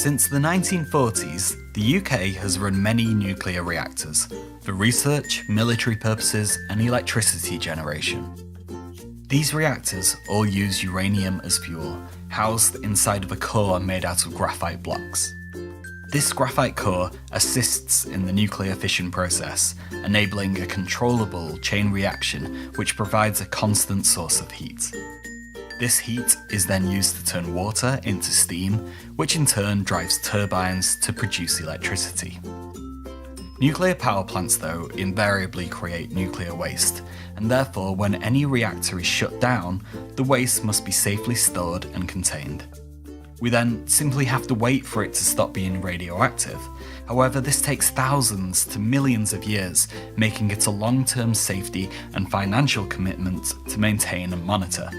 Since the 1940s, the UK has run many nuclear reactors for research, military purposes, and electricity generation. These reactors all use uranium as fuel, housed inside of a core made out of graphite blocks. This graphite core assists in the nuclear fission process, enabling a controllable chain reaction which provides a constant source of heat. This heat is then used to turn water into steam, which in turn drives turbines to produce electricity. Nuclear power plants, though, invariably create nuclear waste, and therefore when any reactor is shut down, the waste must be safely stored and contained. We then simply have to wait for it to stop being radioactive. However, this takes thousands to millions of years, making it a long-term safety and financial commitment to maintain and monitor.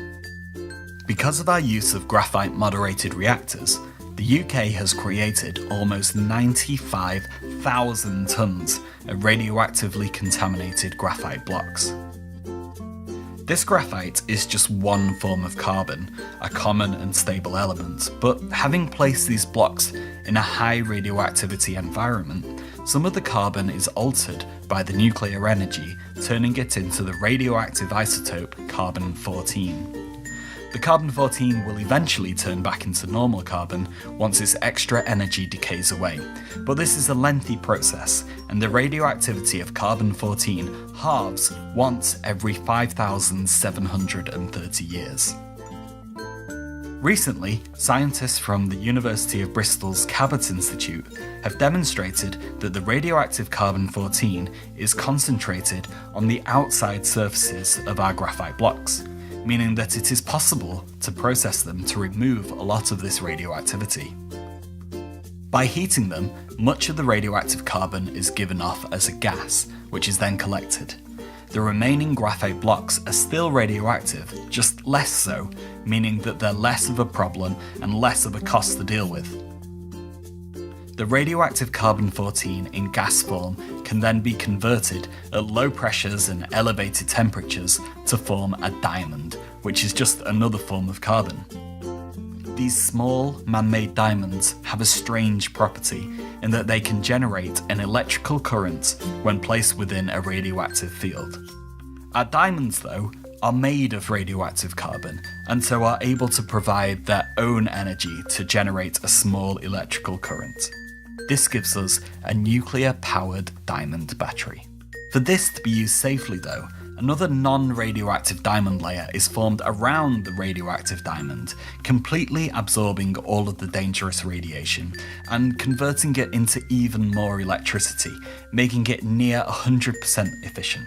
Because of our use of graphite-moderated reactors, the UK has created almost 95,000 tonnes of radioactively contaminated graphite blocks. This graphite is just one form of carbon, a common and stable element, but having placed these blocks in a high radioactivity environment, some of the carbon is altered by the nuclear energy, turning it into the radioactive isotope carbon-14. The carbon-14 will eventually turn back into normal carbon once its extra energy decays away, but this is a lengthy process, and the radioactivity of carbon-14 halves once every 5,730 years. Recently, scientists from the University of Bristol's Cabot Institute have demonstrated that the radioactive carbon-14 is concentrated on the outside surfaces of our graphite blocks, meaning that it is possible to process them to remove a lot of this radioactivity. By heating them, much of the radioactive carbon is given off as a gas, which is then collected. The remaining graphite blocks are still radioactive, just less so, meaning that they're less of a problem and less of a cost to deal with. The radioactive carbon-14 in gas form can then be converted at low pressures and elevated temperatures to form a diamond, which is just another form of carbon. These small, man-made diamonds have a strange property in that they can generate an electrical current when placed within a radioactive field. Our diamonds, though, are made of radioactive carbon, and so are able to provide their own energy to generate a small electrical current. This gives us a nuclear-powered diamond battery. For this to be used safely, though, another non-radioactive diamond layer is formed around the radioactive diamond, completely absorbing all of the dangerous radiation and converting it into even more electricity, making it near 100% efficient.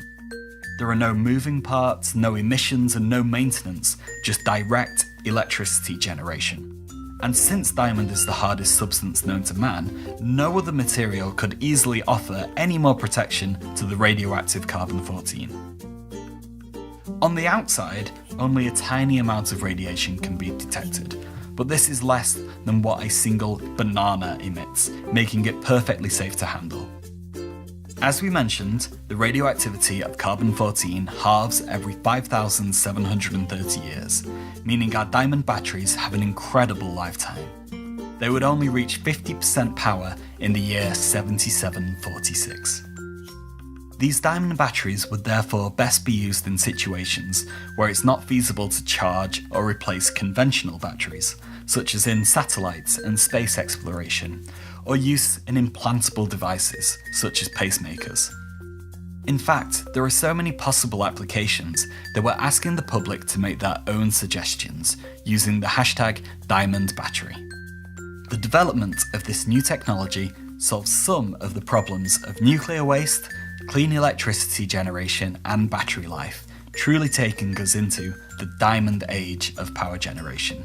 There are no moving parts, no emissions, and no maintenance, just direct electricity generation. And since diamond is the hardest substance known to man, no other material could easily offer any more protection to the radioactive carbon-14. On the outside, only a tiny amount of radiation can be detected, but this is less than what a single banana emits, making it perfectly safe to handle. As we mentioned, the radioactivity of carbon-14 halves every 5,730 years, meaning our diamond batteries have an incredible lifetime. They would only reach 50% power in the year 7746. These diamond batteries would therefore best be used in situations where it's not feasible to charge or replace conventional batteries, such as in satellites and space exploration, or use in implantable devices, such as pacemakers. In fact, there are so many possible applications that we're asking the public to make their own suggestions using the hashtag #DiamondBattery. The development of this new technology solves some of the problems of nuclear waste, clean electricity generation, and battery life, truly taking us into the diamond age of power generation.